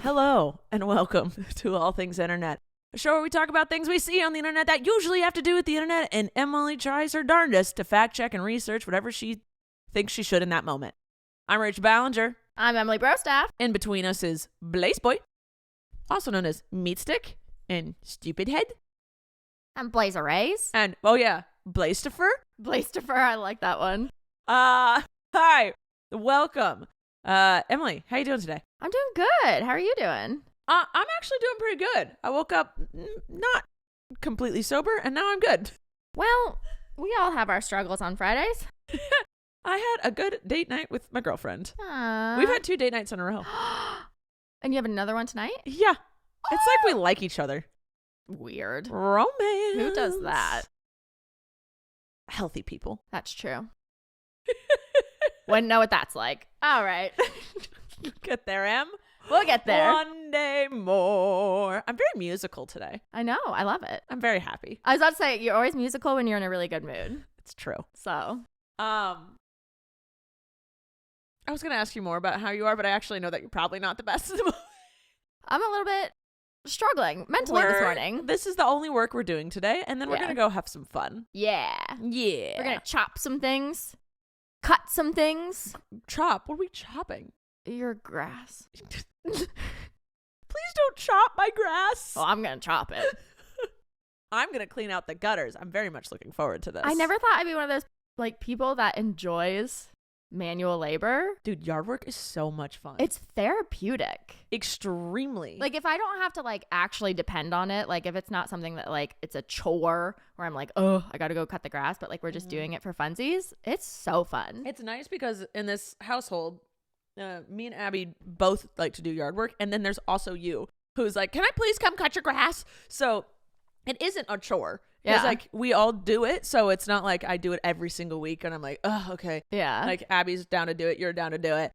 Hello, and welcome to All Things Internet, a show where we talk about things we see on the internet that usually have to do with the internet, and Emily tries her darndest to fact check and research whatever she thinks she should in that moment. I'm Rachel Ballinger. I'm Emily Brostaff. In between us is Blaze Boy, also known as Meat Stick and Stupid Head. I'm Blazer Rays. And, oh yeah, Blazestifer. Blazestifer, I like that one. Hi, welcome. Emily, how you doing today? I'm doing good. How are you doing? I'm actually doing pretty good. I woke up not completely sober, and now I'm good. Well, we all have our struggles on Fridays. I had a good date night with my girlfriend. Aww. We've had 2 date nights in a row. And you have another one tonight? Yeah. It's like we like each other. Weird. Romance. Who does that? Healthy people. That's true. Wouldn't know what that's like. All right. Get there, Em. We'll get there. One day more. I'm very musical today. I know. I love it. I'm very happy. I was about to say, you're always musical when you're in a really good mood. It's true. So. I was going to ask you more about how you are, but I actually know that you're probably not the best at the moment. I'm a little bit struggling mentally this morning. This is the only work we're doing today, and then we're going to go have some fun. Yeah. Yeah. We're going to chop some things. Cut some things. Chop? What are we chopping? Your grass. Please don't chop my grass. Well, I'm going to chop it. I'm going to clean out the gutters. I'm very much looking forward to this. I never thought I'd be one of those like people that enjoys manual labor. Dude, yard work is so much fun. It's therapeutic. Extremely. Like if I don't have to like actually depend on it, like if it's not something that like it's a chore where I'm like, oh, I got to go cut the grass, but like we're just doing it for funsies. It's so fun. It's nice because in this household, me and Abby both like to do yard work. And then there's also you who's like, can I please come cut your grass? So it isn't a chore. Because like we all do it. So it's not like I do it every single week and I'm like, oh, okay. Yeah. Like Abby's down to do it. You're down to do it.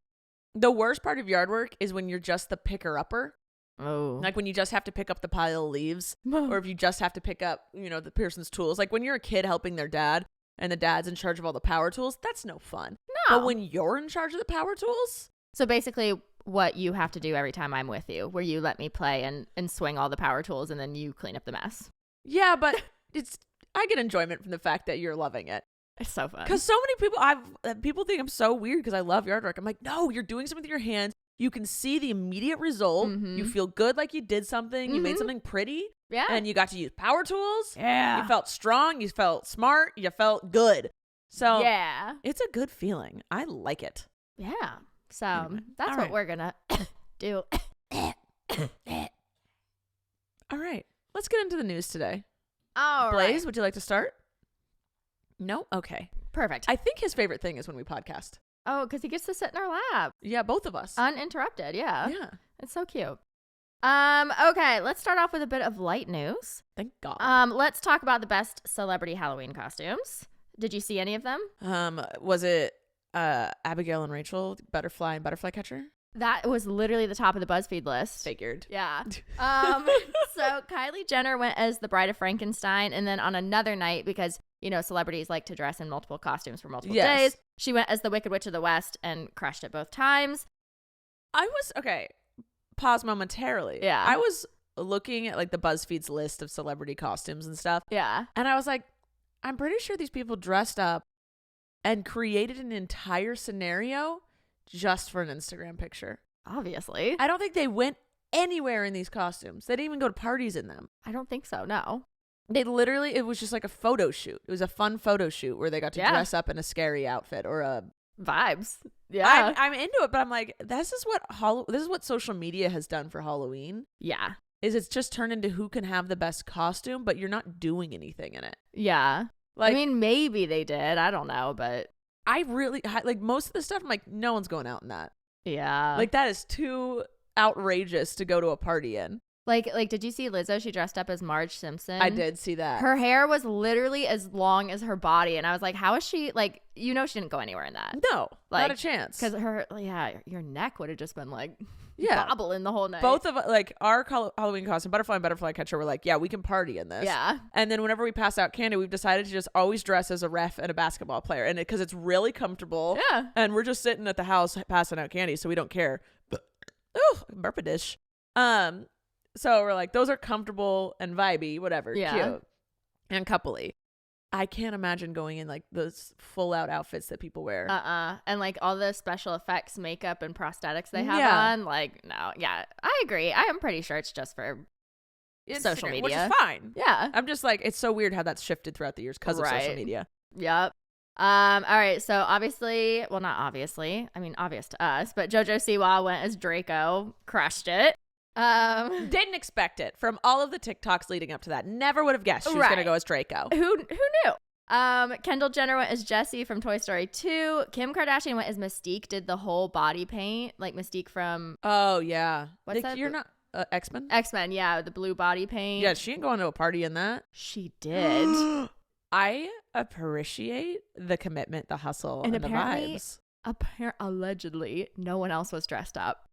The worst part of yard work is when you're just the picker-upper. Oh. Like when you just have to pick up the pile of leaves or if you just have to pick up, the person's tools. Like when you're a kid helping their dad and the dad's in charge of all the power tools, that's no fun. No. But when you're in charge of the power tools. So basically what you have to do every time I'm with you, where you let me play and swing all the power tools and then you clean up the mess. Yeah, but I get enjoyment from the fact that you're loving it. It's so fun. Because so many people think I'm so weird because I love yard work. I'm like, no, you're doing something with your hands. You can see the immediate result. Mm-hmm. You feel good like you did something. You made Mm-hmm. something pretty. Yeah. And you got to use power tools. Yeah. You felt strong. You felt smart. You felt good. So yeah. it's a good feeling. I like it. Yeah. So Anyway, that's all what right. we're going to do. All right. Let's get into the news today. All Blaze, right. would you like to start? No? Okay. Perfect. I think his favorite thing is when we podcast. Oh, because he gets to sit in our lap. Yeah, both of us. Uninterrupted. Yeah. Yeah. It's so cute. Okay, let's start off with a bit of light news. Thank God. Let's talk about the best celebrity Halloween costumes. Did you see any of them? Was it Abigail and Rachel, Butterfly and Butterfly Catcher? That was literally the top of the BuzzFeed list. Figured. Yeah. So Kylie Jenner went as the Bride of Frankenstein, and then on another night, because celebrities like to dress in multiple costumes for multiple days, she went as the Wicked Witch of the West and crushed it both times. Okay. Pause momentarily. Yeah. I was looking at like the BuzzFeed's list of celebrity costumes and stuff. Yeah. And I was like, I'm pretty sure these people dressed up and created an entire scenario just for an Instagram picture. Obviously. I don't think they went anywhere in these costumes. They didn't even go to parties in them. I don't think so, no. It was just like a photo shoot. It was a fun photo shoot where they got to dress up in a scary outfit or a vibes. Yeah. I'm into it, but I'm like, this is what social media has done for Halloween. Yeah. It's just turned into who can have the best costume, but you're not doing anything in it. Yeah. Like, I mean, maybe they did. I don't know, but I really like most of the stuff. I'm like, no one's going out in that. yeah. Like that is too outrageous to go to a party in. Like, did you see Lizzo? She dressed up as Marge Simpson. I did see that. Her hair was literally as long as her body, and I was like, how is she, like, she didn't go anywhere in that. No, like, not a chance. Because your neck would have just been, like, yeah, bobbling the whole night. Both of, like, our Halloween costume, Butterfly and Butterfly Catcher, were like, yeah, we can party in this. Yeah. And then whenever we pass out candy, we've decided to just always dress as a ref and a basketball player. And because it's really comfortable. Yeah. And we're just sitting at the house passing out candy, so we don't care. But, oh, burp a dish. So we're like, those are comfortable and vibey, whatever, cute and coupley. I can't imagine going in like those full out outfits that people wear. And like all the special effects, makeup and prosthetics they have on. Like, no. Yeah, I agree. I am pretty sure it's just for social media. Which is fine. Yeah. I'm just like, it's so weird how that's shifted throughout the years because of social media. Yep. All right. So obviously, well, not obviously. I mean, obvious to us, but JoJo Siwa went as Draco, crushed it. Didn't expect it from all of the TikToks leading up to that. Never would have guessed she was gonna go as Draco. Who knew? Kendall Jenner went as Jessie from Toy Story 2. Kim Kardashian went as Mystique, did the whole body paint, like Mystique from What's that? You're not X-Men? X-Men, yeah, the blue body paint. Yeah, she ain't going to a party in that. She did. I appreciate the commitment, the hustle, and the vibes. Allegedly, no one else was dressed up.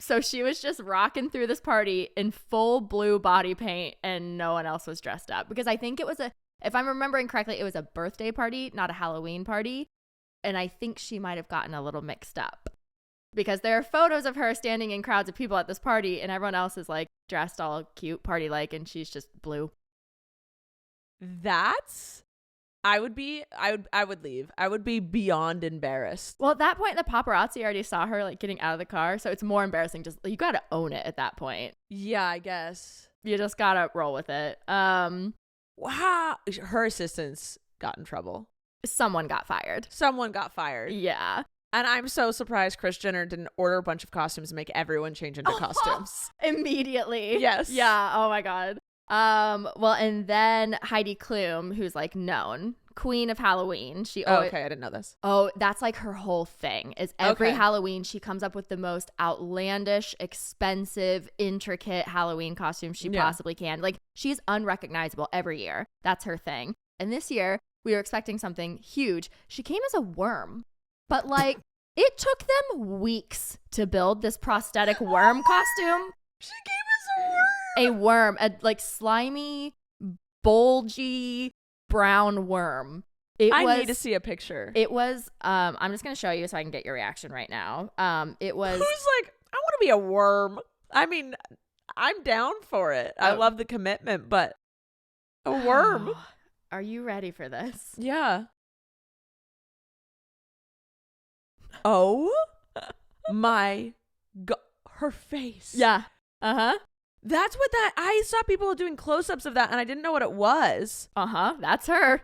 So she was just rocking through this party in full blue body paint and no one else was dressed up. Because I think it was if I'm remembering correctly, it was a birthday party, not a Halloween party. And I think she might have gotten a little mixed up. Because there are photos of her standing in crowds of people at this party and everyone else is like dressed all cute, party-like, and she's just blue. I would leave. I would be beyond embarrassed. Well, at that point, the paparazzi already saw her like getting out of the car. So it's more embarrassing. Just you got to own it at that point. Yeah, I guess. You just got to roll with it. Wow. Her assistants got in trouble. Someone got fired. Yeah. And I'm so surprised Kris Jenner didn't order a bunch of costumes and make everyone change into costumes. Immediately. Yes. Yeah. Oh my God. Well, and then Heidi Klum, who's like known queen of Halloween. Okay, I didn't know this. Oh, that's like her whole thing. Is every Halloween she comes up with the most outlandish, expensive, intricate Halloween costumes she possibly can. Like she's unrecognizable every year. That's her thing. And this year we were expecting something huge. She came as a worm, but like it took them weeks to build this prosthetic worm costume. She came as a worm. A worm, a like slimy, bulgy, brown worm. I need to see a picture. It was, I'm just going to show you so I can get your reaction right now. It was. Who's like, I want to be a worm. I mean, I'm down for it. I love the commitment, but a worm. Are you ready for this? Yeah. Oh my God. Her face. Yeah. Uh-huh. That's what I saw people doing close-ups of that and I didn't know what it was. Uh-huh. That's her.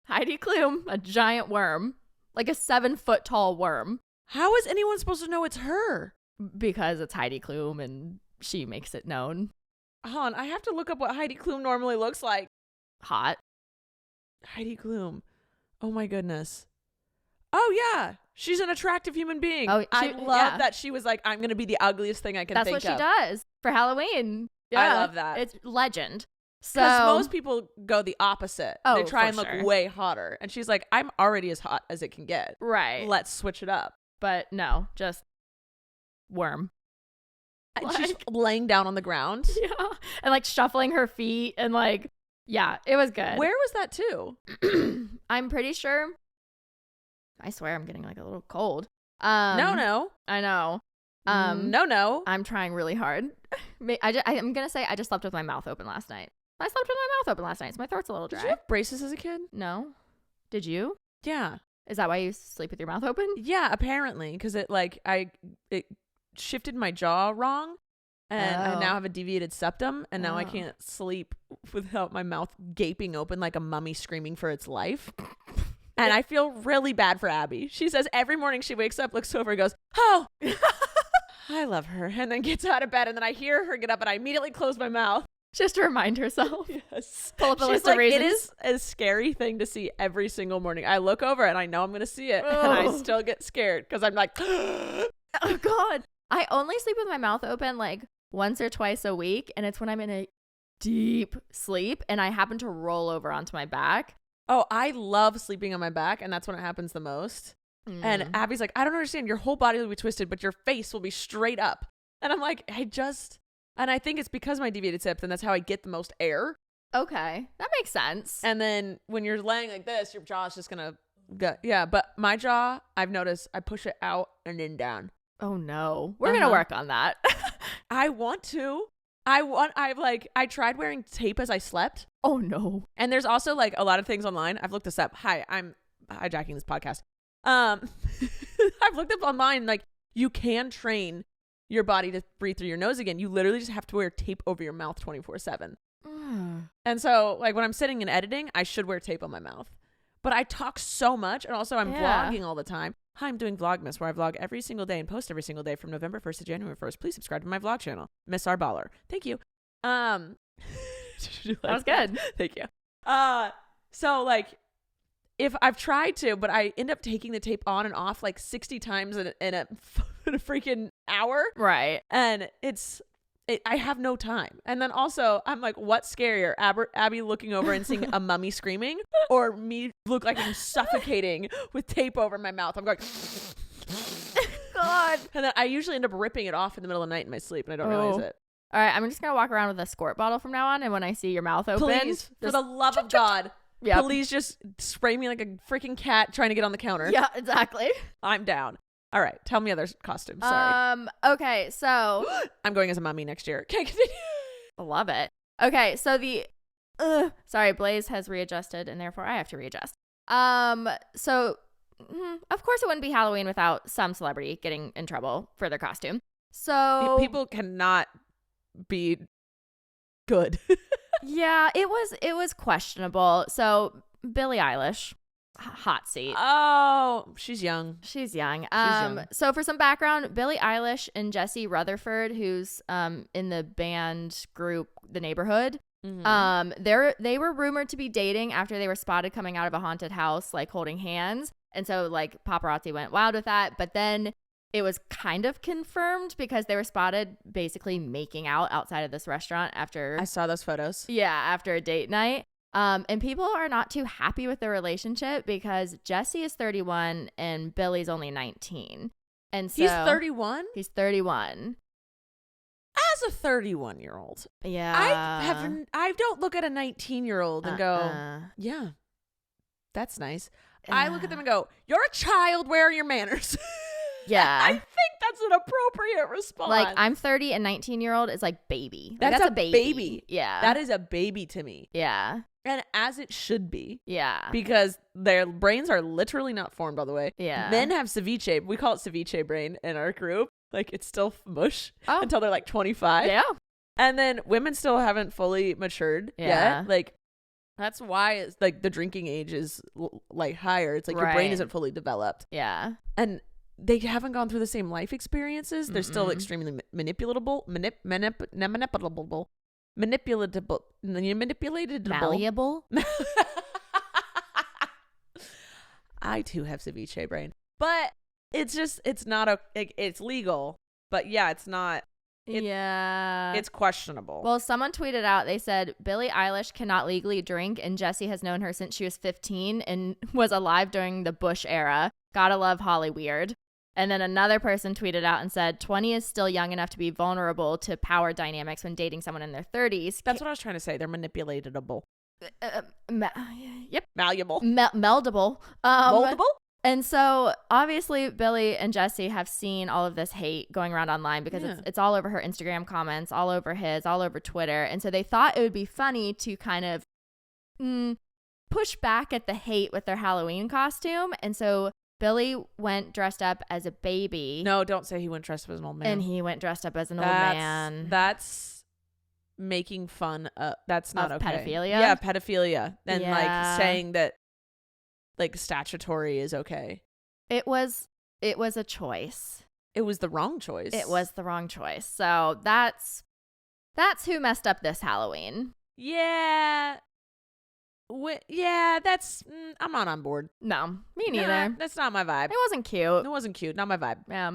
Heidi Klum, a giant worm. Like a 7-foot tall worm. How is anyone supposed to know it's her? Because it's Heidi Klum and she makes it known. Hold on, I have to look up what Heidi Klum normally looks like. Hot. Heidi Klum. Oh my goodness. Oh yeah. She's an attractive human being. I love that she was like, I'm going to be the ugliest thing I can think of. That's what she does for Halloween. Yeah. I love that. It's legend. Because most people go the opposite. Oh, they try and look way hotter. And she's like, I'm already as hot as it can get. Right. Let's switch it up. But no, just worm. She's laying down on the ground. Yeah. And like shuffling her feet and like, yeah, it was good. Where was that too? I'm pretty sure. I swear I'm getting like a little cold. No. I know. No. I'm trying really hard. I'm going to say I just slept with my mouth open last night. I slept with my mouth open last night, so my throat's a little dry. Did you have braces as a kid? No. Did you? Yeah. Is that why you sleep with your mouth open? Yeah, apparently. Because it shifted my jaw wrong. And I now have a deviated septum. And now I can't sleep without my mouth gaping open like a mummy screaming for its life. And I feel really bad for Abby. She says every morning she wakes up, looks over and goes, oh, I love her. And then gets out of bed. And then I hear her get up and I immediately close my mouth. Just to remind herself. Yes. Pull up a list of reasons. It is a scary thing to see every single morning. I look over and I know I'm going to see it. And I still get scared because I'm like, oh God. I only sleep with my mouth open like once or twice a week. And it's when I'm in a deep sleep and I happen to roll over onto my back. Oh, I love sleeping on my back, and that's when it happens the most. And Abby's like, I don't understand. Your whole body will be twisted, but your face will be straight up. And I'm like, and I think it's because of my deviated septum, and that's how I get the most air. Okay, that makes sense. And then when you're laying like this, your jaw's just going to go. Yeah, but my jaw, I've noticed, I push it out and then down. Oh no. We're going to work on that. I want to. I tried wearing tape as I slept. Oh no. And there's also like a lot of things online. I've looked this up. Hi, I'm hijacking this podcast. I've looked up online, like you can train your body to breathe through your nose again. You literally just have to wear tape over your mouth 24/7. And so like when I'm sitting and editing, I should wear tape on my mouth. But I talk so much, and also I'm vlogging all the time. Hi, I'm doing Vlogmas, where I vlog every single day and post every single day from November 1st to January 1st. Please subscribe to my vlog channel, Miss Our Baller. Thank you. That was good. Thank you. So like, if I've tried to, but I end up taking the tape on and off like 60 times in a freaking hour. Right. And I have no time. And then also, I'm like, what's scarier? Abby looking over and seeing a mummy screaming, or me look like I'm suffocating with tape over my mouth? I'm going, God. And then I usually end up ripping it off in the middle of the night in my sleep, and I don't realize it. All right, I'm just going to walk around with a squirt bottle from now on, and when I see your mouth open, please, for the love of God, please just spray me like a freaking cat trying to get on the counter. Yeah, exactly. I'm down. All right, tell me other costumes. Sorry. Okay, so I'm going as a mummy next year. Okay, continue. I love it. Okay, so sorry, Blaze has readjusted, and therefore I have to readjust. So of course it wouldn't be Halloween without some celebrity getting in trouble for their costume. So people cannot be good. Yeah, it was questionable. So Billie Eilish. Hot seat. Oh, she's young. She's young. So for some background, Billie Eilish and Jesse Rutherford, who's in the band group The Neighborhood, they were rumored to be dating after they were spotted coming out of a haunted house, like holding hands. And so like paparazzi went wild with that. But then it was kind of confirmed because they were spotted basically making out outside of this restaurant after. I saw those photos. Yeah, after a date night. And people are not too happy with their relationship because Jesse is 31 and Billy's only 19. And so he's 31? He's 31. As a 31-year-old. Yeah. I don't look at a 19-year-old and go, yeah, that's nice. I look at them and go, you're a child, where are your manners? Yeah. I think that's an appropriate response. Like, I'm 30 and 19-year-old is like baby. Like, that's a baby. Yeah. That is a baby to me. Yeah. And as it should be. Yeah. Because their brains are literally not formed all the way. Yeah. Men have ceviche. We call it ceviche brain in our group. Like, it's still mush until they're like 25. Yeah. And then women still haven't fully matured yet. Like, that's why it's like the drinking age is like higher. It's like your brain isn't fully developed. Yeah. And they haven't gone through the same life experiences. They're still extremely manipulatable. Malleable. I too have ceviche brain, but it's not it's legal, but yeah, it's not. It's questionable. Well, someone tweeted out, they said Billie Eilish cannot legally drink and Jesse has known her since she was 15 and was alive during the Bush era. Gotta love Holly Weird. And then another person tweeted out and said 20 is still young enough to be vulnerable to power dynamics when dating someone in their 30s. That's what I was trying to say. They're manipulatable. Yep. Malleable. Meldable. Moldable? And so obviously Billie and Jesse have seen all of this hate going around online because it's all over her Instagram comments, all over his, all over Twitter. And so they thought it would be funny to kind of push back at the hate with their Halloween costume. And so Billy went dressed up as a baby. No, don't say he went dressed up as an old man. And he went dressed up as an old man. That's making fun of, that's not okay. Pedophilia? Yeah, pedophilia. And like saying that like statutory is okay. It was a choice. It was the wrong choice. It was the wrong choice. So that's who messed up this Halloween. Yeah. That's I'm not on board. No, me neither. That's not my vibe. It wasn't cute. It wasn't cute. Not my vibe. Yeah.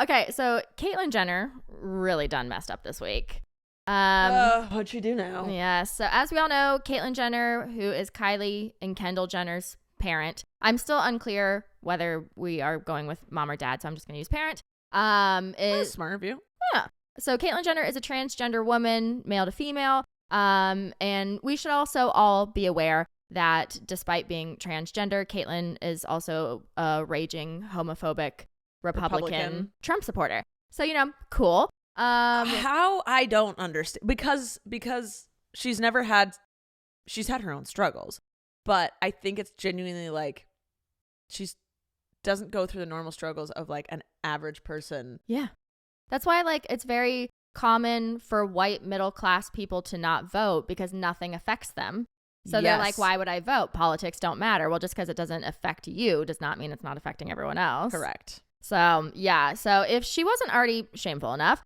Okay, so Caitlyn Jenner really done messed up this week. What'd she do now? Yeah, so as we all know, Caitlyn Jenner, who is Kylie and Kendall Jenner's parent. I'm still unclear whether we are going with mom or dad, so I'm just going to use parent. That's smart of you. Yeah. So Caitlyn Jenner is a transgender woman, male to female. And we should also all be aware that despite being transgender, Caitlyn is also a raging homophobic Republican Trump supporter. So, cool. How I don't understand, because she's had her own struggles, but I think it's genuinely like she's doesn't go through the normal struggles of like an average person. Yeah. That's why like it's very common for white middle class people to not vote because nothing affects them. So they're like, why would I vote? Politics don't matter. Well, just because it doesn't affect you does not mean it's not affecting everyone else. Correct. So, yeah. So if she wasn't already shameful enough,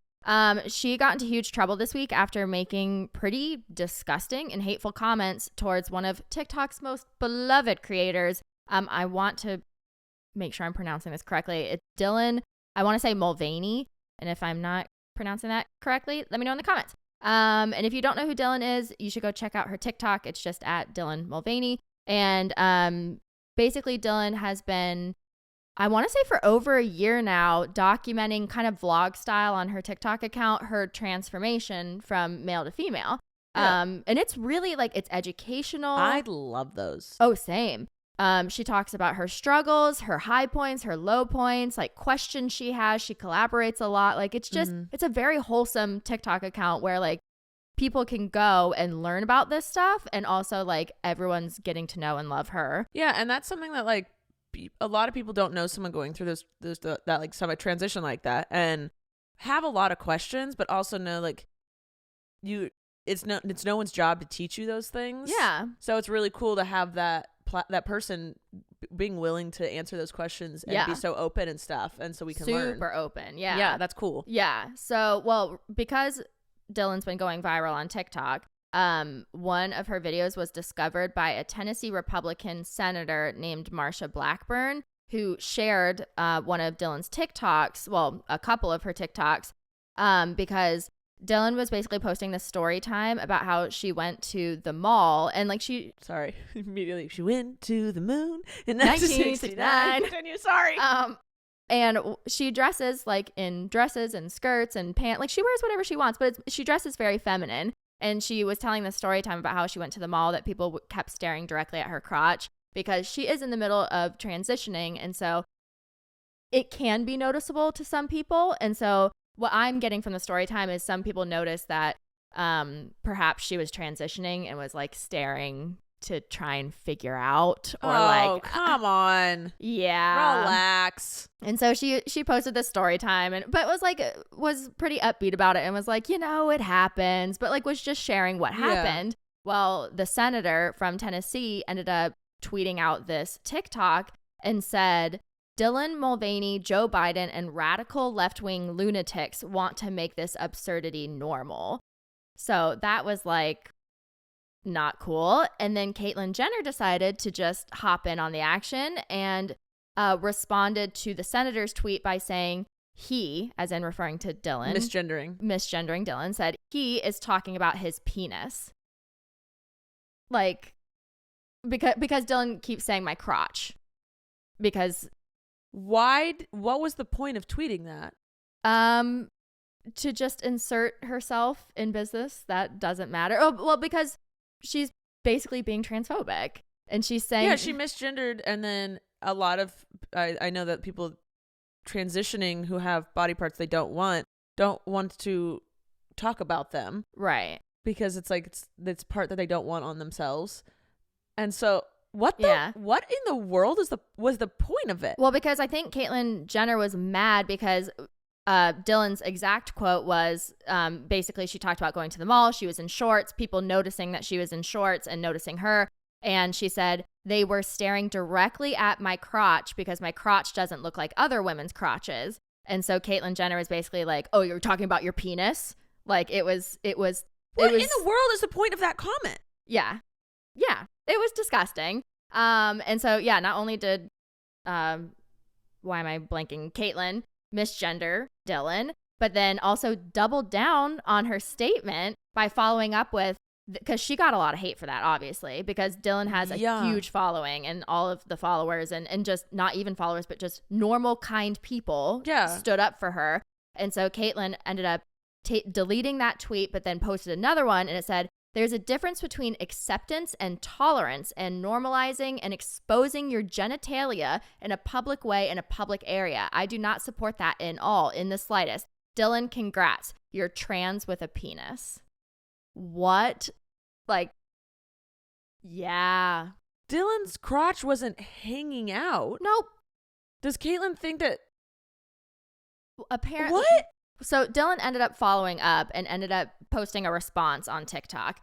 she got into huge trouble this week after making pretty disgusting and hateful comments towards one of TikTok's most beloved creators. I want to make sure I'm pronouncing this correctly. It's Dylan, I want to say Mulvaney. And if I'm not pronouncing that correctly, let me know in the comments. And if you don't know who Dylan is, you should go check out her TikTok. It's just at Dylan Mulvaney. And basically Dylan has been, I want to say for over a year now, documenting kind of vlog style on her TikTok account, her transformation from male to female. Yeah. And it's really like, it's educational. I love those. Oh, same. She talks about her struggles, her high points, her low points, like questions she has. She collaborates a lot. Like it's just, it's a very wholesome TikTok account where like people can go and learn about this stuff. And also like everyone's getting to know and love her. Yeah. And that's something that like a lot of people don't know, someone going through that like some transition like that and have a lot of questions, but also know like it's no one's job to teach you those things. Yeah. So it's really cool to have that person being willing to answer those questions and be so open and stuff, and so we can learn. Super open. Yeah, that's cool. Yeah. So, well, because Dylan's been going viral on TikTok, one of her videos was discovered by a Tennessee Republican senator named Marsha Blackburn, who shared one of Dylan's TikToks, well, a couple of her TikToks, because Dylan was basically posting this story time about how she went to the mall and like immediately she went to the moon in 1969. Continue, sorry. And she dresses like in dresses and skirts and pants, like she wears whatever she wants, but she dresses very feminine. And she was telling the story time about how she went to the mall, that people kept staring directly at her crotch because she is in the middle of transitioning. And so it can be noticeable to some people. And so what I'm getting from the story time is some people noticed that perhaps she was transitioning and was like staring to try and figure out, or come on. Yeah. Relax. And so she posted this story time but was pretty upbeat about it and was like, it happens, but like was just sharing what happened. Well, the senator from Tennessee ended up tweeting out this TikTok and said, Dylan Mulvaney, Joe Biden, and radical left-wing lunatics want to make this absurdity normal. So that was like not cool. And then Caitlyn Jenner decided to just hop in on the action and responded to the senator's tweet by saying he, as in referring to Dylan. Misgendering Dylan, said he is talking about his penis. Like, because Dylan keeps saying my crotch. Because... What was the point of tweeting that? To just insert herself in business. That doesn't matter. Oh, well, because she's basically being transphobic. And she's saying... Yeah, she misgendered, and then a lot of... I know that people transitioning who have body parts they don't want to talk about them. Right. Because it's like, it's part that they don't want on themselves. And so... What in the world was the point of it? Well, because I think Caitlyn Jenner was mad because Dylan's exact quote was basically she talked about going to the mall. She was in shorts, people noticing that she was in shorts and noticing her. And she said they were staring directly at my crotch because my crotch doesn't look like other women's crotches. And so Caitlyn Jenner was basically like, oh, you're talking about your penis? Like it was. What in the world is the point of that comment? Yeah. Yeah. It was disgusting. And so, yeah, not only did, why am I blanking? Caitlyn misgender Dylan, but then also doubled down on her statement by following up with, because she got a lot of hate for that, obviously, because Dylan has a huge following and all of the followers and just not even followers, but just normal, kind people stood up for her. And so Caitlyn ended up deleting that tweet, but then posted another one and it said, There's a difference between acceptance and tolerance and normalizing and exposing your genitalia in a public way in a public area. I do not support that in the slightest. Dylan, congrats. You're trans with a penis. What? Like, yeah. Dylan's crotch wasn't hanging out. Nope. Does Caitlyn think that? Apparently. What? So Dylan ended up following up and ended up posting a response on TikTok,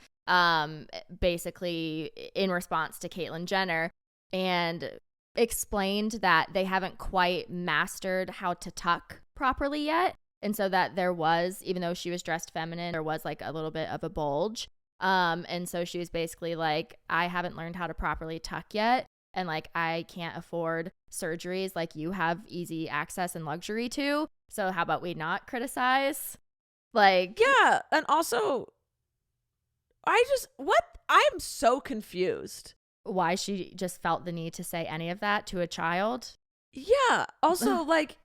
basically in response to Caitlyn Jenner, and explained that they haven't quite mastered how to tuck properly yet. And so that there was, even though she was dressed feminine, there was like a little bit of a bulge. And so she was basically like, I haven't learned how to properly tuck yet. And like, I can't afford surgeries like you have easy access and luxury to. So how about we not criticize? Like, yeah. And also, I'm so confused. Why she just felt the need to say any of that to a child? Yeah. Also, like,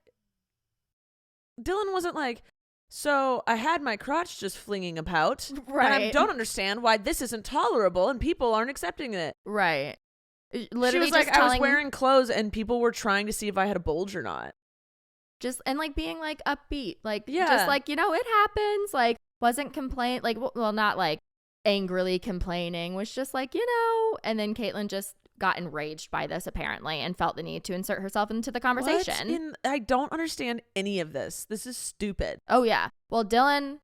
Dylan wasn't like, so I had my crotch just flinging about. Right. And I don't understand why this isn't tolerable and people aren't accepting it. Right. Literally, she was like, I was wearing clothes and people were trying to see if I had a bulge or not. Just, and like being like upbeat, like, yeah. Just like, you know, it happens. Like, wasn't complain, like, well, not like angrily complaining, was just like, you know, and then Caitlyn just got enraged by this apparently and felt the need to insert herself into the conversation. I don't understand any of this. This is stupid. Oh, yeah. Well, Dylan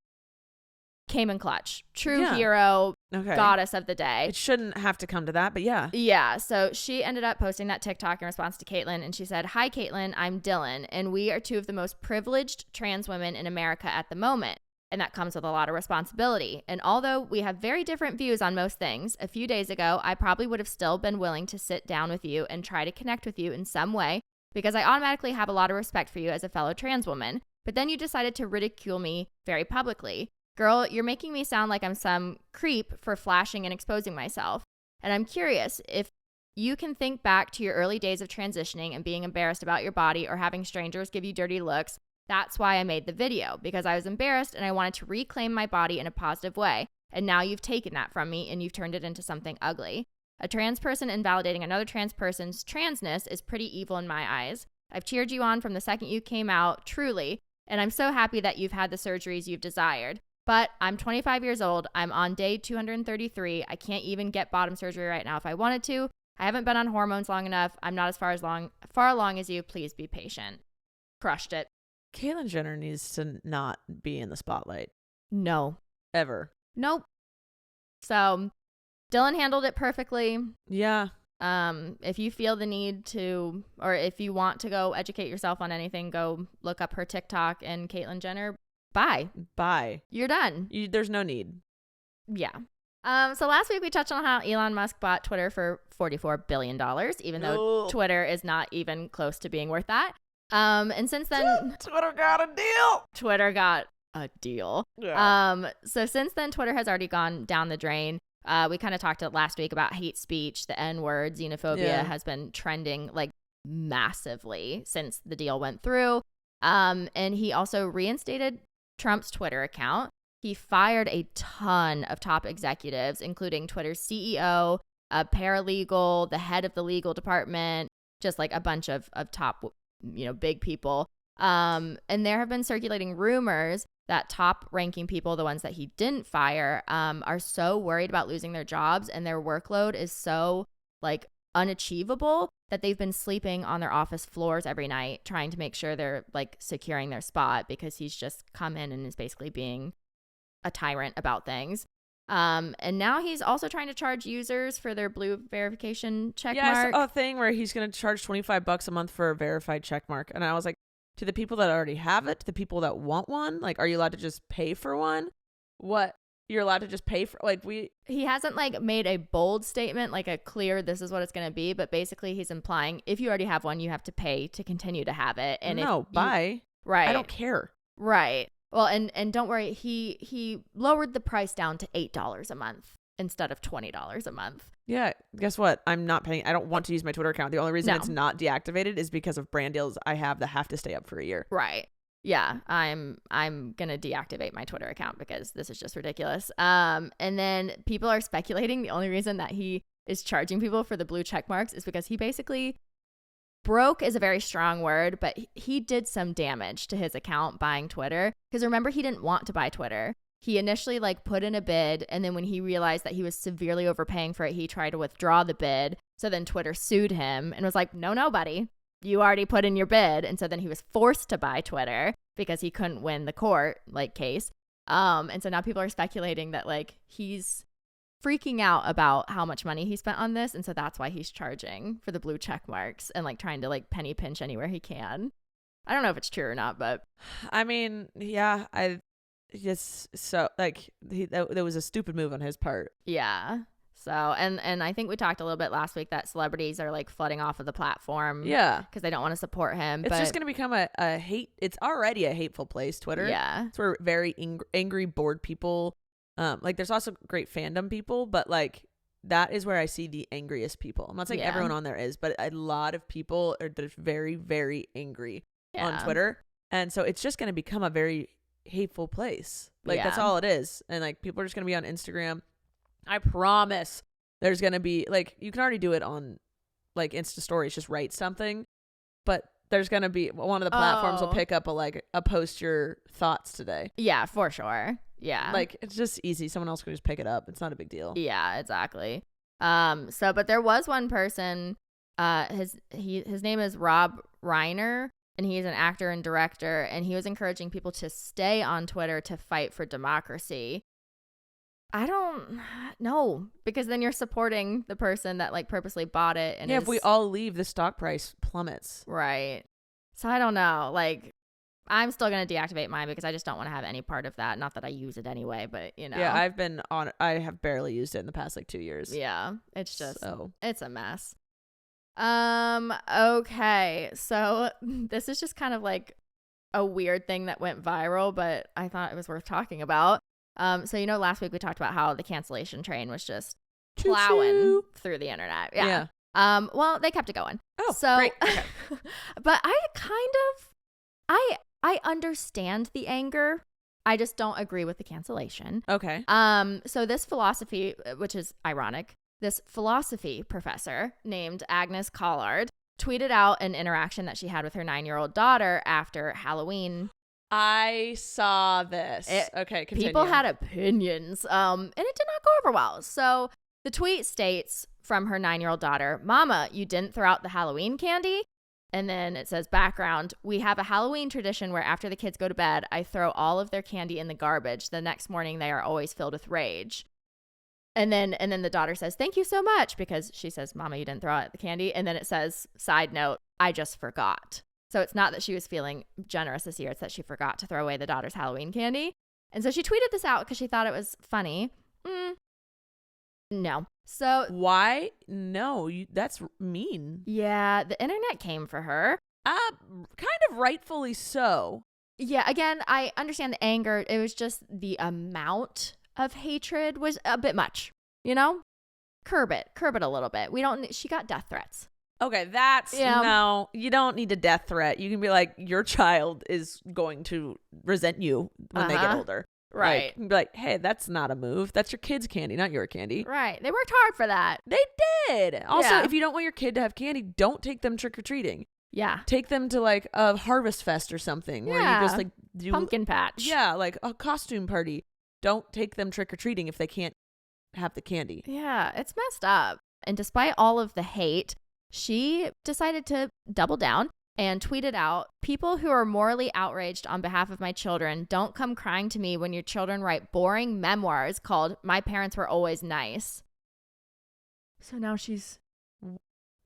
came in clutch. True hero, goddess of the day. It shouldn't have to come to that, but yeah. Yeah, so she ended up posting that TikTok in response to Caitlyn, and she said, "Hi, Caitlyn, I'm Dylan, and we are two of the most privileged trans women in America at the moment. And that comes with a lot of responsibility. And although we have very different views on most things, a few days ago, I probably would have still been willing to sit down with you and try to connect with you in some way because I automatically have a lot of respect for you as a fellow trans woman. But then you decided to ridicule me very publicly. Girl, you're making me sound like I'm some creep for flashing and exposing myself. And I'm curious if you can think back to your early days of transitioning and being embarrassed about your body or having strangers give you dirty looks. That's why I made the video, because I was embarrassed and I wanted to reclaim my body in a positive way. And now you've taken that from me and you've turned it into something ugly. A trans person invalidating another trans person's transness is pretty evil in my eyes. I've cheered you on from the second you came out, truly, and I'm so happy that you've had the surgeries you've desired. But I'm 25 years old. I'm on day 233. I can't even get bottom surgery right now if I wanted to. I haven't been on hormones long enough. I'm not as far along as you. Please be patient." Crushed it. Caitlyn Jenner needs to not be in the spotlight. No. Ever. Nope. So Dylan handled it perfectly. Yeah. If you feel the need to, or if you want to go educate yourself on anything, go look up her TikTok and Caitlyn Jenner. Bye. You're done. There's no need. Yeah. So last week we touched on how Elon Musk bought Twitter for $44 billion, even though Twitter is not even close to being worth that. And since then, Twitter got a deal. Yeah. So since then, Twitter has already gone down the drain. We kind of talked last week about hate speech, the N-word, xenophobia has been trending like massively since the deal went through. And he also reinstated Trump's Twitter account. He fired a ton of top executives, including Twitter's CEO, a paralegal, the head of the legal department, just like a bunch of top, big people. And there have been circulating rumors that top ranking people, the ones that he didn't fire, are so worried about losing their jobs and their workload is so like unachievable that they've been sleeping on their office floors every night trying to make sure they're like securing their spot because he's just come in and is basically being a tyrant about things. And now he's also trying to charge users for their blue verification check mark. Yeah, a thing where he's going to charge $25 a month for a verified check mark. And I was like, to the people that already have it, to the people that want one, like, are you allowed to just pay for one? What? You're allowed to just pay for, like, He hasn't, like, made a bold statement, like a clear, this is what it's going to be. But basically he's implying if you already have one, you have to pay to continue to have it. And buy. Right. I don't care. Right. Well, and don't worry, he lowered the price down to $8 a month instead of $20 a month. Yeah, guess what? I'm not paying. I don't want to use my Twitter account. The only reason it's not deactivated is because of brand deals I have that have to stay up for a year. Right. Yeah, I'm gonna deactivate my Twitter account because this is just ridiculous. And then people are speculating the only reason that he is charging people for the blue check marks is because he basically broke is a very strong word, but he did some damage to his account buying Twitter. Because remember, he didn't want to buy Twitter. He initially like put in a bid, and then when he realized that he was severely overpaying for it, he tried to withdraw the bid. So then Twitter sued him and was like, no, buddy. You already put in your bid. And so then he was forced to buy Twitter because he couldn't win the court like case. And so now people are speculating that like he's freaking out about how much money he spent on this. And so that's why he's charging for the blue check marks and like trying to like penny pinch anywhere he can. I don't know if it's true or not, but I mean, yeah, I just so like that was a stupid move on his part. Yeah. So, and I think we talked a little bit last week that celebrities are like flooding off of the platform. Yeah. Because they don't want to support him. It's just going to become a hate. It's already a hateful place, Twitter. Yeah. It's where very angry, bored people, like there's also great fandom people, but like that is where I see the angriest people. I'm not saying everyone on there is, but a lot of people are just very, very angry on Twitter. And so it's just going to become a very hateful place. Like that's all it is. And like people are just going to be on Instagram. I promise there's going to be like, you can already do it on like Insta stories, just write something, but there's going to be one of the platforms will pick up a post your thoughts today. Yeah, for sure. Yeah. Like it's just easy. Someone else can just pick it up. It's not a big deal. Yeah, exactly. But there was one person, his name is Rob Reiner, and he's an actor and director, and he was encouraging people to stay on Twitter to fight for democracy. I don't know, because then you're supporting the person that like purposely bought it. And if we all leave, the stock price plummets. Right. So I don't know. Like, I'm still going to deactivate mine because I just don't want to have any part of that. Not that I use it anyway, but you know. Yeah, I have barely used it in the past like 2 years. Yeah. It's just, so. It's a mess. Okay. So this is just kind of like a weird thing that went viral, but I thought it was worth talking about. So you know, last week we talked about how the cancellation train was just plowing through the internet. Yeah. Well, they kept it going. Oh, so great. Okay. But I understand the anger. I just don't agree with the cancellation. Okay. So this philosophy, which is ironic, this philosophy professor named Agnes Collard tweeted out an interaction that she had with her 9-year-old daughter after Halloween. I saw this. Okay, continue. People had opinions, and it did not go over well. So the tweet states from her 9-year-old daughter, "Mama, you didn't throw out the Halloween candy?" And then it says background, "We have a Halloween tradition where after the kids go to bed, I throw all of their candy in the garbage. The next morning, they are always filled with rage." And then the daughter says, "Thank you so much," because she says, "Mama, you didn't throw out the candy." And then it says, side note, "I just forgot." So it's not that she was feeling generous this year. It's that she forgot to throw away the daughter's Halloween candy. And so she tweeted this out because she thought it was funny. No. So why? No, that's mean. Yeah, the internet came for her. Kind of rightfully so. Yeah, again, I understand the anger. It was just the amount of hatred was a bit much, you know? Curb it a little bit. She got death threats. Okay, no, you don't need a death threat. You can be like, your child is going to resent you when they get older. Right. Like, you can be like, hey, that's not a move. That's your kid's candy, not your candy. Right. They worked hard for that. They did. Also, if you don't want your kid to have candy, don't take them trick-or-treating. Yeah. Take them to like a harvest fest or something where you just like do pumpkin patch. Yeah, like a costume party. Don't take them trick-or-treating if they can't have the candy. Yeah, it's messed up. And despite all of the hate, she decided to double down and tweeted out, "People who are morally outraged on behalf of my children, don't come crying to me when your children write boring memoirs called 'My Parents Were Always Nice.'" So now she's...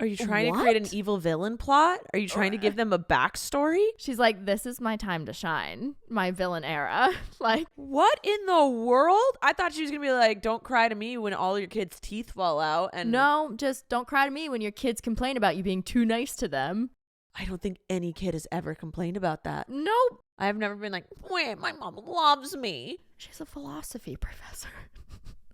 Are you trying to create an evil villain plot? Are you trying to give them a backstory? She's like, "This is my time to shine. My villain era." Like, what in the world? I thought she was going to be like, "Don't cry to me when all your kids' teeth fall out." And no, just don't cry to me when your kids complain about you being too nice to them. I don't think any kid has ever complained about that. Nope. I've never been like, "Wait, my mom loves me." She's a philosophy professor.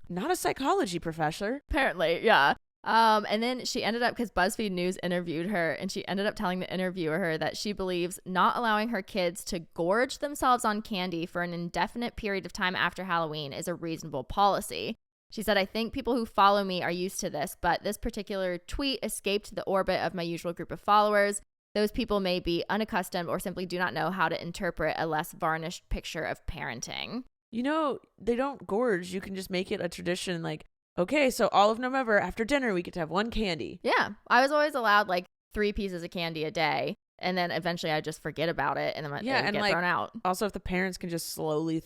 Not a psychology professor. Apparently, yeah. And then she ended up, because BuzzFeed News interviewed her, and she ended up telling the interviewer that she believes not allowing her kids to gorge themselves on candy for an indefinite period of time after Halloween is a reasonable policy. She said, I think people who follow me are used to this, but this particular tweet escaped the orbit of my usual group of followers. Those people may be unaccustomed or simply do not know how to interpret a less varnished picture of parenting. You know, they don't gorge. You can just make it a tradition, like, okay, so all of November after dinner, we get to have one candy. Yeah. I was always allowed like 3 pieces of candy a day. And then eventually I just forget about it. And then it would get thrown out. Also, if the parents can just slowly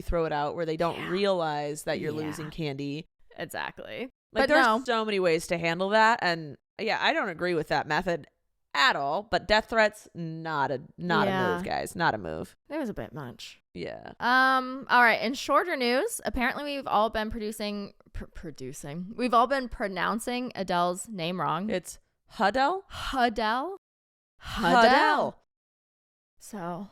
throw it out where they don't realize that you're losing candy. Exactly. Like, but there's so many ways to handle that. And yeah, I don't agree with that method at all. But death threats, not a move, guys. Not a move. It was a bit much. Yeah. All right. In shorter news, apparently we've all been We've all been pronouncing Adele's name wrong. It's Adele. So,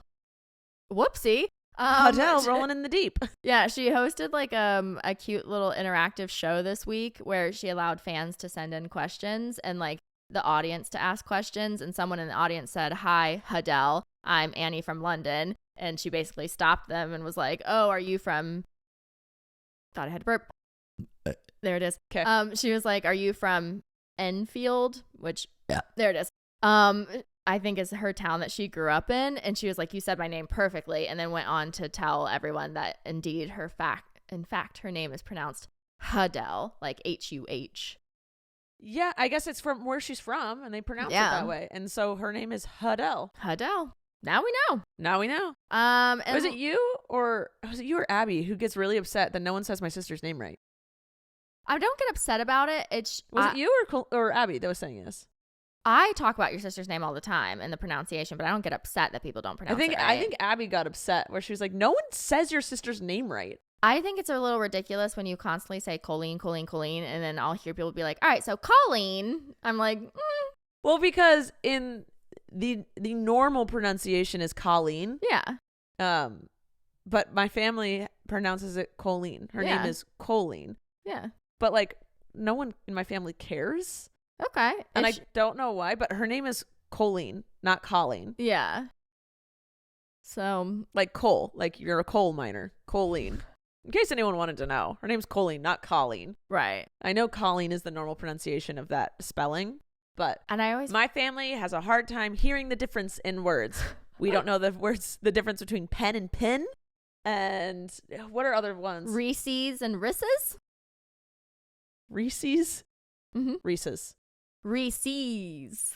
whoopsie. Adele rolling in the deep. Yeah, she hosted like a cute little interactive show this week where she allowed fans to send in questions and like the audience to ask questions. And someone in the audience said, "Hi, Adele. I'm Annie from London." And she basically stopped them and was like, "Oh, are you from?" Thought I had to burp. There it is. Okay. She was like, "Are you from Enfield?" Which there it is. I think is her town that she grew up in. And she was like, "You said my name perfectly," and then went on to tell everyone that indeed in fact, her name is pronounced Adele, like Huh. Yeah, I guess it's from where she's from, and they pronounce it that way. And so her name is Adele. Now we know. And was it you or Abby who gets really upset that no one says my sister's name right? I don't get upset about it. Was it you or Abby that was saying this? I talk about your sister's name all the time and the pronunciation, but I don't get upset that people don't pronounce it right. I think Abby got upset where she was like, no one says your sister's name right. I think it's a little ridiculous when you constantly say Colleen, and then I'll hear people be like, all right, so Colleen. I'm like, Well, because in the normal pronunciation is Colleen. Yeah. But my family pronounces it Colleen. Her name is Colleen. Yeah. But like no one in my family cares. Okay. And I don't know why, but her name is Colleen, not Colleen. Yeah. So like coal, like you're a coal miner. Colleen. In case anyone wanted to know, her name's Colleen, not Colleen. Right. I know Colleen is the normal pronunciation of that spelling, but my family has a hard time hearing the difference in words. We don't know the difference between pen and pin. And what are other ones? Reese's and Risses? Reese's? Mm-hmm. Reese's. Reese's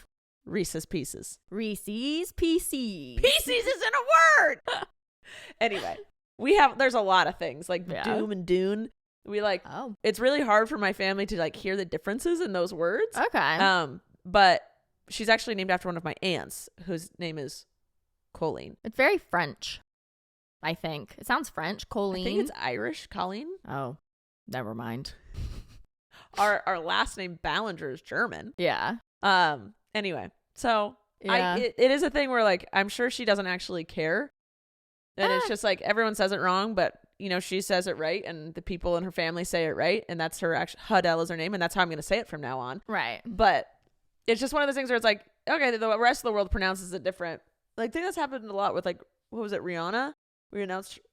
Pieces. Reese's Pieces. Pieces isn't a word! Anyway, there's a lot of things like Doom and Dune. It's really hard for my family to like hear the differences in those words. Okay. But she's actually named after one of my aunts whose name is Colleen. It's very French, I think. It sounds French. Colleen. I think it's Irish. Colleen. Oh, never mind. Our last name Ballinger is German. Yeah. Anyway, so yeah. it is a thing where like I'm sure she doesn't actually care, and it's just like everyone says it wrong, but she says it right, and the people in her family say it right, and that's her Adele is her name, and that's how I'm going to say it from now on. Right. But it's just one of those things where it's like, okay, the rest of the world pronounces it different. Like I think that's happened a lot with like what was it, Rihanna? We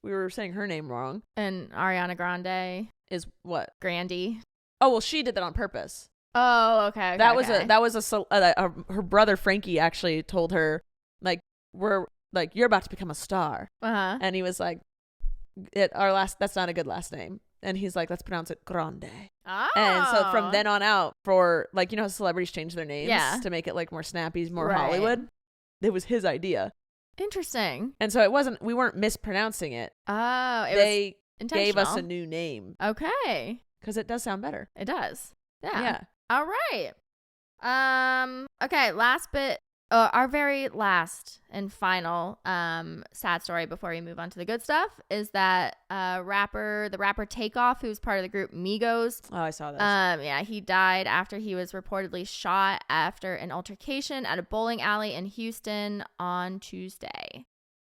were saying her name wrong. And Ariana Grande is what? Grandy. Oh well, she did that on purpose. Oh, okay. That was her brother Frankie actually told her like you're about to become a star. Uh-huh. And he was like, that's not a good last name. And he's like, let's pronounce it Grande. Oh. And so from then on out, for like how celebrities change their names to make it like more snappy, more Hollywood. It was his idea. Interesting. And so we weren't mispronouncing it. Oh, they gave us a new name. Okay. Because it does sound better. It does. Yeah. Yeah. All right. Okay, last bit, our very last and final sad story before we move on to the good stuff is that the rapper Takeoff, who's part of the group Migos. Oh, I saw this. Yeah, he died after he was reportedly shot after an altercation at a bowling alley in Houston on Tuesday.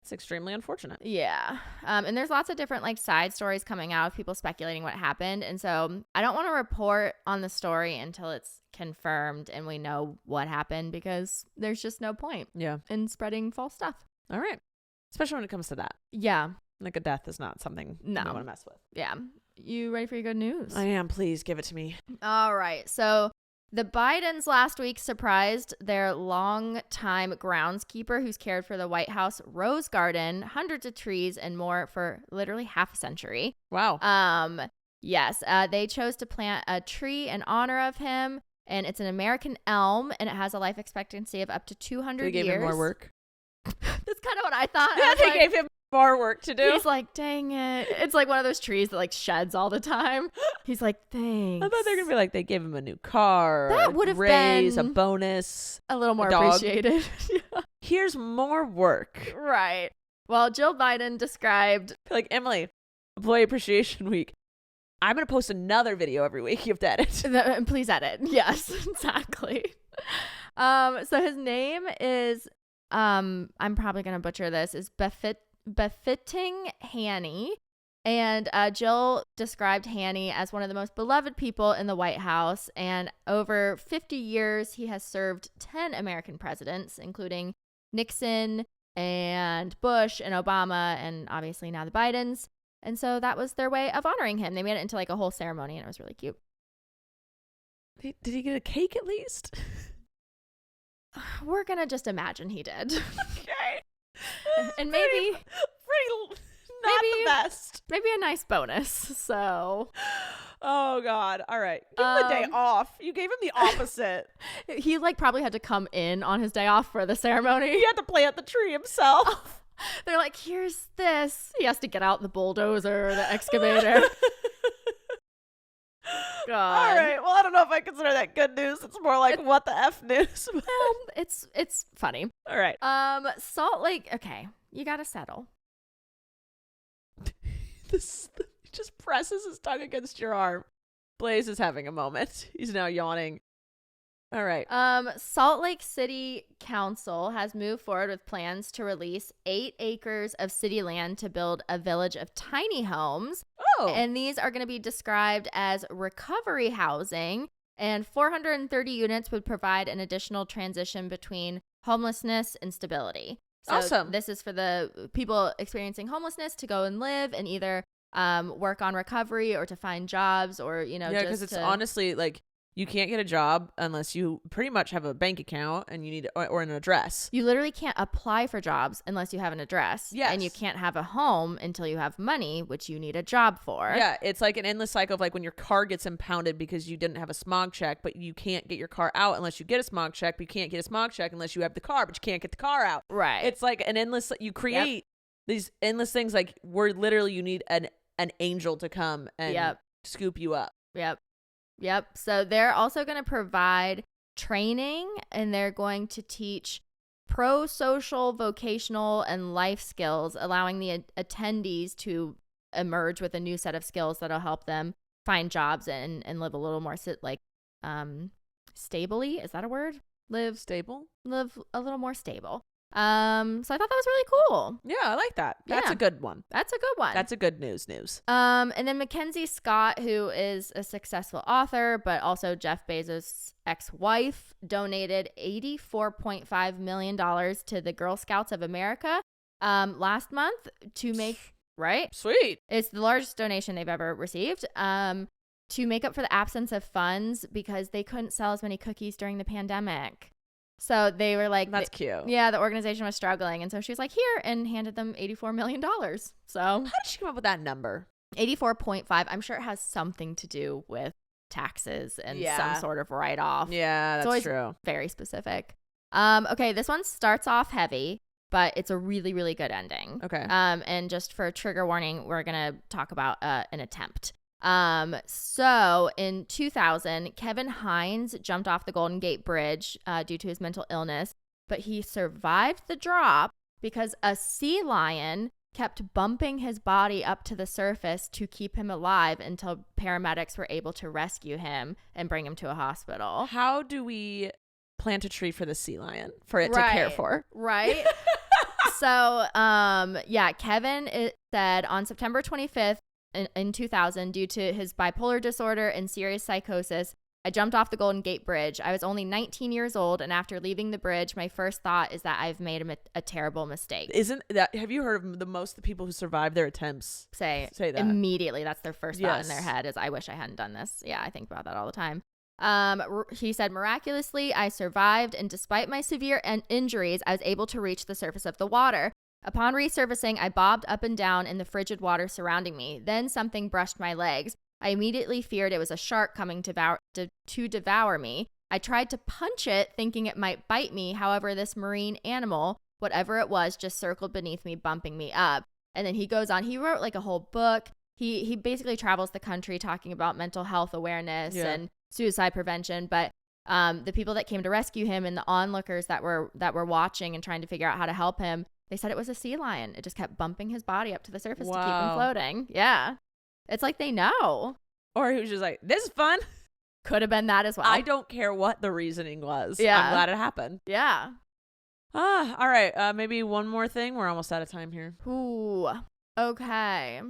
It's extremely unfortunate. Yeah. And there's lots of different like side stories coming out of people speculating what happened. And so I don't want to report on the story until it's confirmed and we know what happened, because there's just no point in spreading false stuff. All right. Especially when it comes to that. Yeah. Like a death is not something you want to mess with. Yeah. You ready for your good news? I am. Please give it to me. All right. So the Bidens last week surprised their longtime groundskeeper who's cared for the White House rose garden, hundreds of trees, and more for literally half a century. Wow. Yes. They chose to plant a tree in honor of him, and it's an American elm, and it has a life expectancy of up to 200 years. They gave him more work. That's kind of what I thought. Yeah, they gave him more work to do. He's like, dang it. It's like one of those trees that like sheds all the time. He's like, thanks. I thought they were going to be like, they gave him a new car. That would have raise, been a bonus. A little more appreciated. Yeah. Here's more work. Right. Well, Jill Biden described. Like, Emily, Employee Appreciation Week. I'm going to post another video every week. You have to edit. Please edit. Yes, exactly. So his name is, I'm probably going to butcher this, is Befitting Hanny. And Jill described Hanny as one of the most beloved people in the White House. And over 50 years, he has served 10 American presidents, including Nixon and Bush and Obama, and obviously now the Bidens. And so that was their way of honoring him. They made it into like a whole ceremony, and it was really cute. Did he get a cake at least? We're going to just imagine he did. Okay. And maybe not the best. Maybe a nice bonus. So. Oh, God. All right. Give him a day off. You gave him the opposite. He like probably had to come in on his day off for the ceremony. He had to plant the tree himself. They're like, here's this. He has to get out the bulldozer, the excavator. God. All right. Well, I don't know if I consider that good news. It's more like what the F news. It's funny. All right. Salt Lake. Okay, you gotta settle. He just presses his tongue against your arm. Blaze is having a moment. He's now yawning. All right. Salt Lake City Council has moved forward with plans to release 8 acres of city land to build a village of tiny homes. Oh. And these are going to be described as recovery housing. And 430 units would provide an additional transition between homelessness and stability. So awesome. This is for the people experiencing homelessness to go and live and either work on recovery or to find jobs or, yeah, because it's honestly like you can't get a job unless you pretty much have a bank account and you need or an address. You literally can't apply for jobs unless you have an address. Yes. And you can't have a home until you have money, which you need a job for. Yeah, it's like an endless cycle of like when your car gets impounded because you didn't have a smog check, but you can't get your car out unless you get a smog check, but you can't get a smog check unless you have the car, but you can't get the car out. Right. It's like an endless, you create these endless things like where literally you need an angel to come and scoop you up. Yep. So they're also going to provide training, and they're going to teach pro-social, vocational, and life skills, allowing the attendees to emerge with a new set of skills that'll help them find jobs and live a little more stably. Is that a word? Live a little more stable. So I thought that was really cool. Yeah, I like that. That's a good one. That's a good one. That's a good news. And then Mackenzie Scott, who is a successful author, but also Jeff Bezos' ex-wife, donated $84.5 million to the Girl Scouts of America last month to make, right? Sweet. It's the largest donation they've ever received. To make up for the absence of funds because they couldn't sell as many cookies during the pandemic. So they were like, that's cute. Yeah, the organization was struggling. And so she was like, here, and handed them $84 million. So how did she come up with that number? 84.5. I'm sure it has something to do with taxes and some sort of write-off. Yeah, that's true. Very specific. Okay, this one starts off heavy, but it's a really, really good ending. Okay. And just for a trigger warning, we're going to talk about an attempt. So in 2000, Kevin Hines jumped off the Golden Gate Bridge due to his mental illness, but he survived the drop because a sea lion kept bumping his body up to the surface to keep him alive until paramedics were able to rescue him and bring him to a hospital. How do we plant a tree for the sea lion for it to care for? Right. So, Kevin said on September 25th in 2000, due to his bipolar disorder and serious psychosis, I jumped off the Golden Gate Bridge. I was only 19 years old, and after leaving the bridge, my first thought is that I've made a terrible mistake. Have you heard of the people who survived their attempts say that? Immediately, that's their first thought in their head is, I wish I hadn't done this. Yeah, I think about that all the time. He said, miraculously, I survived, and despite my severe injuries, I was able to reach the surface of the water. Upon resurfacing, I bobbed up and down in the frigid water surrounding me. Then something brushed my legs. I immediately feared it was a shark coming to devour me. I tried to punch it, thinking it might bite me. However, this marine animal, whatever it was, just circled beneath me, bumping me up. And then he goes on. He wrote like a whole book. He basically travels the country talking about mental health awareness and suicide prevention. But the people that came to rescue him and the onlookers that were watching and trying to figure out how to help him, they said it was a sea lion. It just kept bumping his body up to the surface to keep him floating. Yeah. It's like they know. Or he was just like, this is fun. Could have been that as well. I don't care what the reasoning was. Yeah. I'm glad it happened. Yeah. All right. Maybe one more thing. We're almost out of time here. Ooh. Okay.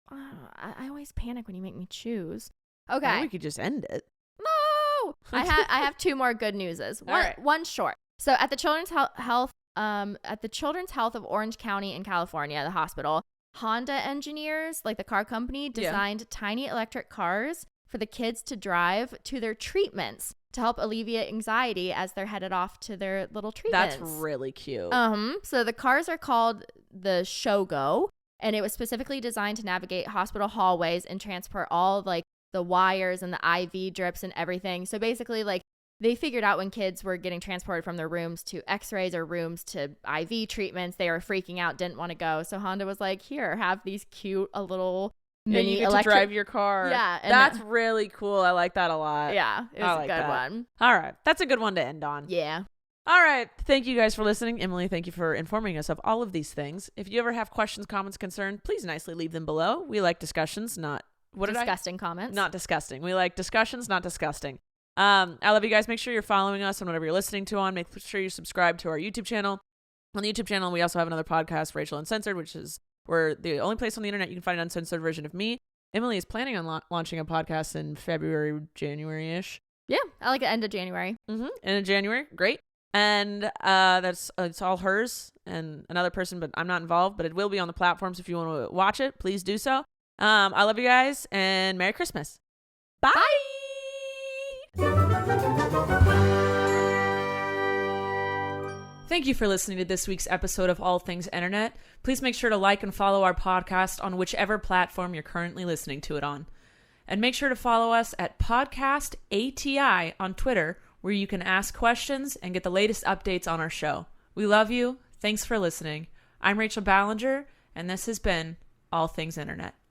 I always panic when you make me choose. Okay. Well, we could just end it. No. I have two more good newses. One short. So at the Children's Health of Orange County in California, the hospital, Honda engineers, like the car company, designed tiny electric cars for the kids to drive to their treatments to help alleviate anxiety as they're headed off to their little treatments. That's really cute. So the cars are called the Shogo, and it was specifically designed to navigate hospital hallways and transport all like the wires and the IV drips and everything. So basically, like, they figured out when kids were getting transported from their rooms to x-rays or rooms to IV treatments, they were freaking out, didn't want to go. So Honda was like, here, have these cute, a little mini you get to drive your car. Yeah. That's really cool. I like that a lot. Yeah. It was a good one. All right. That's a good one to end on. Yeah. All right. Thank you guys for listening. Emily, thank you for informing us of all of these things. If you ever have questions, comments, concerns, please nicely leave them below. We like discussions, not disgusting comments. Not disgusting. We like discussions, not disgusting. I love you guys. Make sure you're following us on whatever you're listening to on. Make sure you subscribe to our YouTube channel. On the YouTube channel, we also have another podcast, Rachel Uncensored, which is we're the only place on the internet you can find an uncensored version of me. Emily is planning on launching a podcast in February, January-ish. Yeah, I like the end of January. End of January. Great. And it's all hers and another person, but I'm not involved, but it will be on the platforms. If you want to watch it, please do so. I love you guys, and Merry Christmas. Bye. Thank you for listening to this week's episode of All Things Internet. Please make sure to like and follow our podcast on whichever platform you're currently listening to it on. And make sure to follow us at Podcast ATI on Twitter, where you can ask questions and get the latest updates on our show. We love you. Thanks for listening. I'm Rachel Ballinger, and this has been All Things Internet.